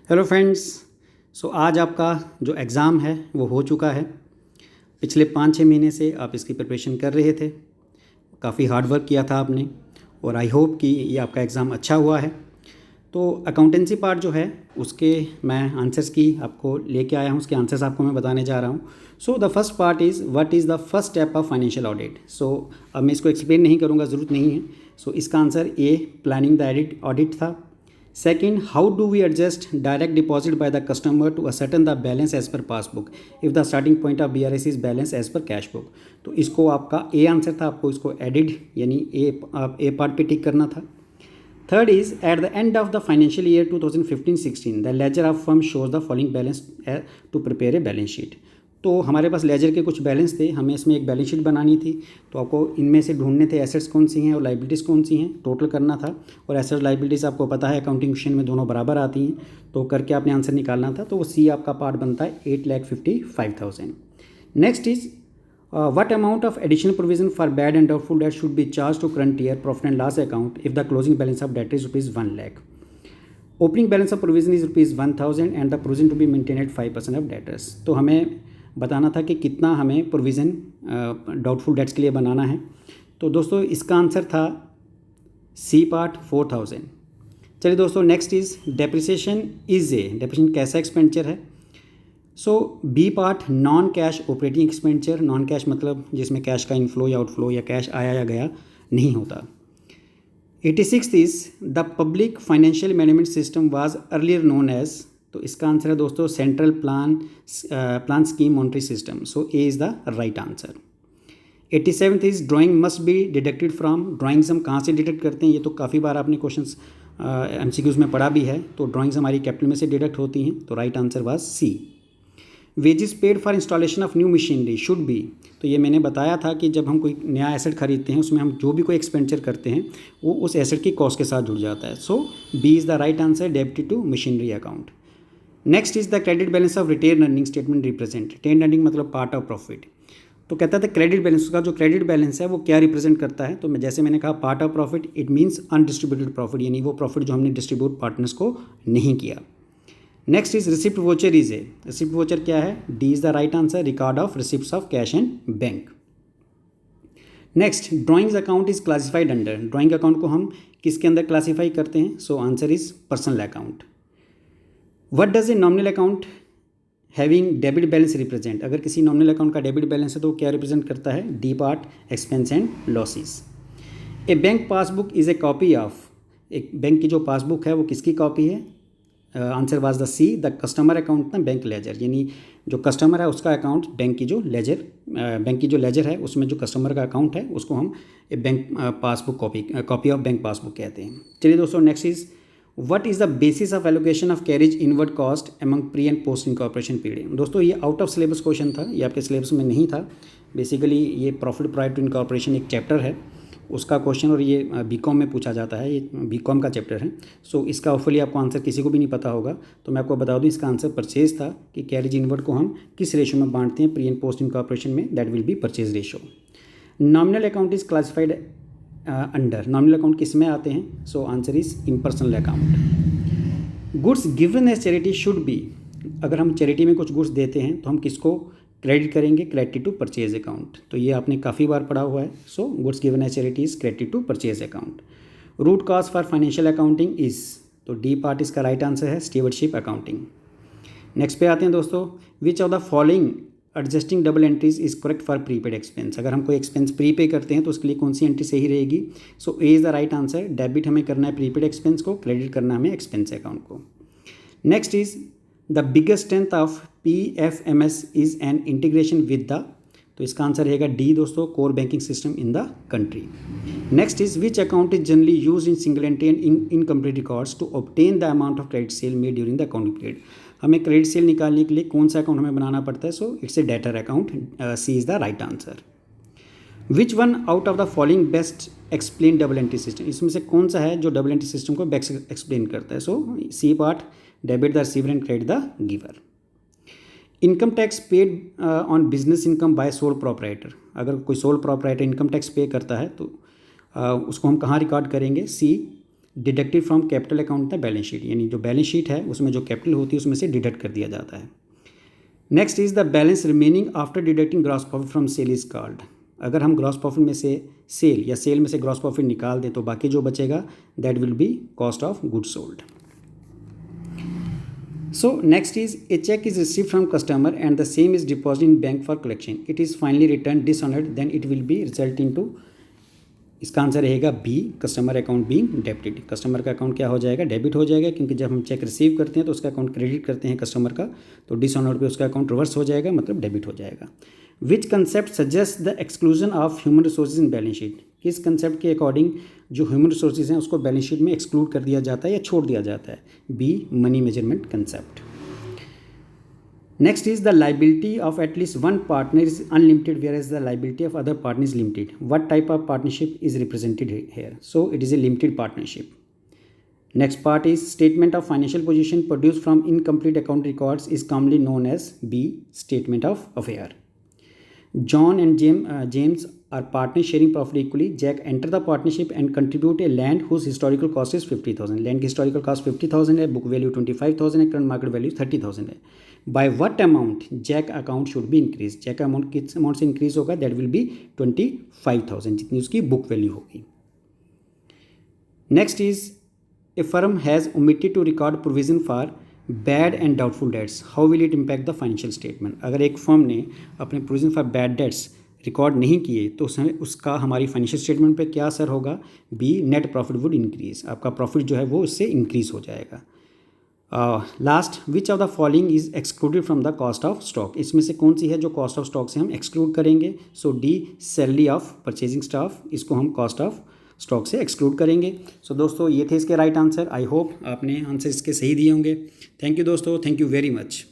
Hello friends. आज आपका जो एग्ज़ाम है वो हो चुका है। पिछले 5-6 महीने से आप इसकी प्रिपरेशन कर रहे थे, काफ़ी हार्ड वर्क किया था आपने, और आई होप कि ये आपका एग्ज़ाम अच्छा हुआ है। तो अकाउंटेंसी पार्ट जो है उसके मैं आंसर्स की आपको लेके आया हूँ, उसके आंसर्स आपको मैं बताने जा रहा हूँ। The first part is what is the first step of financial audit. अब मैं इसको एक्सप्लेन नहीं करूँगा, ज़रूरत नहीं है। इसका answer a planning the audit था। Second, how do we adjust direct deposit by the customer to ascertain the balance as per passbook if the starting point of BRS is balance as per cash book? तो इसको आपका A answer था, आपको इसको added यानी ए part पे टिक करना था। Third is at the end of the financial year 2015-16 the ledger of firm shows the following balance to prepare a balance sheet. तो हमारे पास लेजर के कुछ बैलेंस थे, हमें इसमें एक बैलेंस शीट बनानी थी। तो आपको इनमें से ढूंढने थे एसेट्स कौन सी हैं और लाइबिलिटीज़ कौन सी हैं, टोटल करना था। और एसेट्स लाइबिलिटीज़ आपको पता है अकाउंटिंग क्वेश्चन में दोनों बराबर आती हैं, तो करके आपने आंसर निकालना था। तो वो सी आपका पार्ट बनता है 8,55,000। Next is what amount of additional provision for bad and doubtful debt should be charged to current year profit and loss account if the closing balance of debt is rupees 1 lakh? Opening balance of provision is rupees 1,000 and the provision to be maintained at 5% of debtors. तो हमें बताना था कि कितना हमें provision doubtful debts के लिए बनाना है। तो दोस्तों इसका आंसर था सी पार्ट 4,000। चलिए दोस्तों, नेक्स्ट इज़ डेप्रिसिएशन डेप्रिसिएशन कैसा एक्सपेंडिचर है। B part non cash operating expenditure. Non cash मतलब जिसमें कैश का इनफ्लो या आउटफ्लो या कैश आया या गया नहीं होता। 86 is the public financial management system was earlier known as. तो इसका आंसर है दोस्तों central plan scheme monitory system. A is the right answer. 87 is drawing must be deducted from. Drawings हम कहाँ से डिडक्ट करते हैं, ये तो काफ़ी बार आपने क्वेश्चंस MCQs में पढ़ा भी है। तो ड्राइंग्स हमारी कैपिटल में से डिडक्ट होती हैं, तो right answer was C. Wages paid for installation of new machinery should be. तो ये मैंने बताया था कि जब हम कोई नया एसेट खरीदते हैं उसमें हम जो भी कोई एक्सपेंडिचर करते हैं वो उस एसेट की कॉस्ट के साथ जुड़ जाता है। B is the right answer, debited to machinery account. Next is the credit balance of retained earning statement represent. Retained earning मतलब पार्ट ऑफ प्रॉफिट। तो कहता था क्रेडिट बैलेंस, उसका जो क्रेडिट बैलेंस है वो क्या रिप्रेजेंट करता है। तो जैसे मैंने कहा part of profit, it means undistributed profit, यानी वो प्रॉफिट जो हमने डिस्ट्रीब्यूट पार्टनर्स को नहीं किया। Next is receipt voucher is a. Receipt voucher क्या है, D is the right answer, record of receipts of cash and bank. Next drawings account is classified under. Drawing account को हम किसके अंदर क्लासीफाई करते हैं। Answer is personal account. What does a nominal account having debit balance represent. अगर किसी nominal account का debit balance है तो क्या रिप्रेजेंट करता है, D part expense and losses. A bank passbook is a copy of. एक बैंक की जो पासबुक है वो किसकी कॉपी है। Answer was the C, the customer account ना बैंक लेजर, यानी जो कस्टमर है उसका अकाउंट बैंक की जो लेजर है उसमें जो कस्टमर का अकाउंट है उसको हम bank passbook copy of bank passbook कहते हैं। चलिए दोस्तों, next is what is the basis of allocation of carriage inward cost among pre and post incorporation period. दोस्तों ये आउट ऑफ सिलेबस क्वेश्चन था, ये आपके सिलेबस में नहीं था। बेसिकली ये प्रॉफिट प्रायर टू इनकॉर्पोरेशन एक चैप्टर है उसका क्वेश्चन, और ये बीकॉम में पूछा जाता है, ये बीकॉम का चैप्टर है। इसका होपफुली आपको आंसर किसी को भी नहीं पता होगा, तो मैं आपको बता दूं इसका आंसर परचेज था कि कैरेज इनवर्ड को हम किस रेशो में बांटते हैं प्री एंड पोस्ट इनकॉर्पोरेशन में, that will be purchase ratio. Nominal account is classified under. Nominal account किस में आते हैं, answer is impersonal account. Goods given as charity should be. अगर हम चैरिटी में कुछ गुड्स देते हैं तो हम किसको क्रेडिट करेंगे, क्रेडिट टू परचेज अकाउंट। तो ये आपने काफ़ी बार पढ़ा हुआ है। Goods given as charity is credit to purchase account. Root cause for financial accounting is, तो डी पार्ट इसका राइट आंसर है, स्टीवर्डशिप अकाउंटिंग। नेक्स्ट पे आते हैं दोस्तों, which of the following adjusting double entries is correct for prepaid expense. अगर हम कोई एक्सपेंस प्रीपे करते हैं तो उसके लिए कौन सी एंट्री सही रहेगी। ए is the right answer, debit हमें करना है प्रीपेड एक्सपेंस को, क्रेडिट करना है हमें एक्सपेंस अकाउंट को। Next is the biggest strength of PFMS is an integration with the, तो इसका आंसर रहेगा डी दोस्तों, core banking system in the country. Next is which account is generally use in single entry and incomplete records to obtain the amount of credit sale made during the accounting period. हमें credit sale निकालने के लिए कौन सा account हमें बनाना पड़ता है, it's a debtor account, C is the right answer. Which one out of the following best explain double entry system. इसमें से कौन सा है जो डबल एंट्री सिस्टम को बेस्ट एक्सप्लेन करता है। C part, debit the receiver and credit the giver. Income tax paid on business income by sole proprietor. अगर कोई सोल प्रोपराइटर इनकम टैक्स पे करता है तो उसको हम कहाँ रिकॉर्ड करेंगे, C deducted from capital account the balance sheet, यानी जो बैलेंस शीट है उसमें जो कैपिटल होती है उसमें से डिडक्ट कर दिया जाता है। Next is the balance remaining after deducting gross profit from sale is called. अगर हम ग्रॉस प्रॉफिट में से सेल में से ग्रॉस प्रॉफिट निकाल दें तो बाकी जो बचेगा that will B cost of goods sold. So next is a check is received from customer and the same is deposited in bank for collection. It is finally returned dishonored, then it will be result into, इसका answer रहेगा B, customer account being debited. Customer का account क्या हो जाएगा, debit हो जाएगा, क्योंकि जब हम चेक रिसीव करते हैं तो उसका अकाउंट क्रेडिट करते हैं कस्टमर का, तो डिसऑनर्ड पे उसका अकाउंट रिवर्स हो जाएगा, मतलब डेबिट हो जाएगा। Which concept suggest the exclusion of human resources in balance sheet. किस कंसेप्ट के अकॉर्डिंग जो ह्यूमन रिसोर्सेज हैं उसको बैलेंस शीट में एक्सक्लूड कर दिया जाता है या छोड़ दिया जाता है, B, money measurement concept. Next is the liability of at least one partner is unlimited whereas the liability of other partner is limited. What type of partnership is represented here? So it is a limited partnership. Next part is statement of financial position produced from incomplete account records is commonly known as B, statement of affair. John and James are partners sharing profit equally. Jack enter the partnership and contribute a land whose historical cost is 50,000. Land की historical cost 50,000 है, book value 25,000 है, current market value 30,000 है। By what amount Jack account should be increased? Jack amount किस amount से increase होगा? That will be 25,000, जितनी उसकी book value होगी। Next is a firm has omitted to record provision for bad and doubtful debts, how will it impact the financial statement. अगर एक firm ने अपने provision for bad debts record नहीं किए तो उसका हमारी फाइनेंशियल स्टेटमेंट पे क्या असर होगा, B, net profit would increase, आपका प्रॉफिट जो है वो उससे इंक्रीज हो जाएगा। Last, which of the following is excluded from the cost of stock. इसमें से कौन सी है जो कॉस्ट ऑफ स्टॉक से हम एक्सक्लूड करेंगे। So D, salary of purchasing staff, इसको हम कॉस्ट ऑफ स्टॉक से एक्सक्लूड करेंगे। सो दोस्तों ये थे इसके राइट आंसर। आई होप आपने आंसर इसके सही दिए होंगे। थैंक यू दोस्तों, थैंक यू वेरी मच।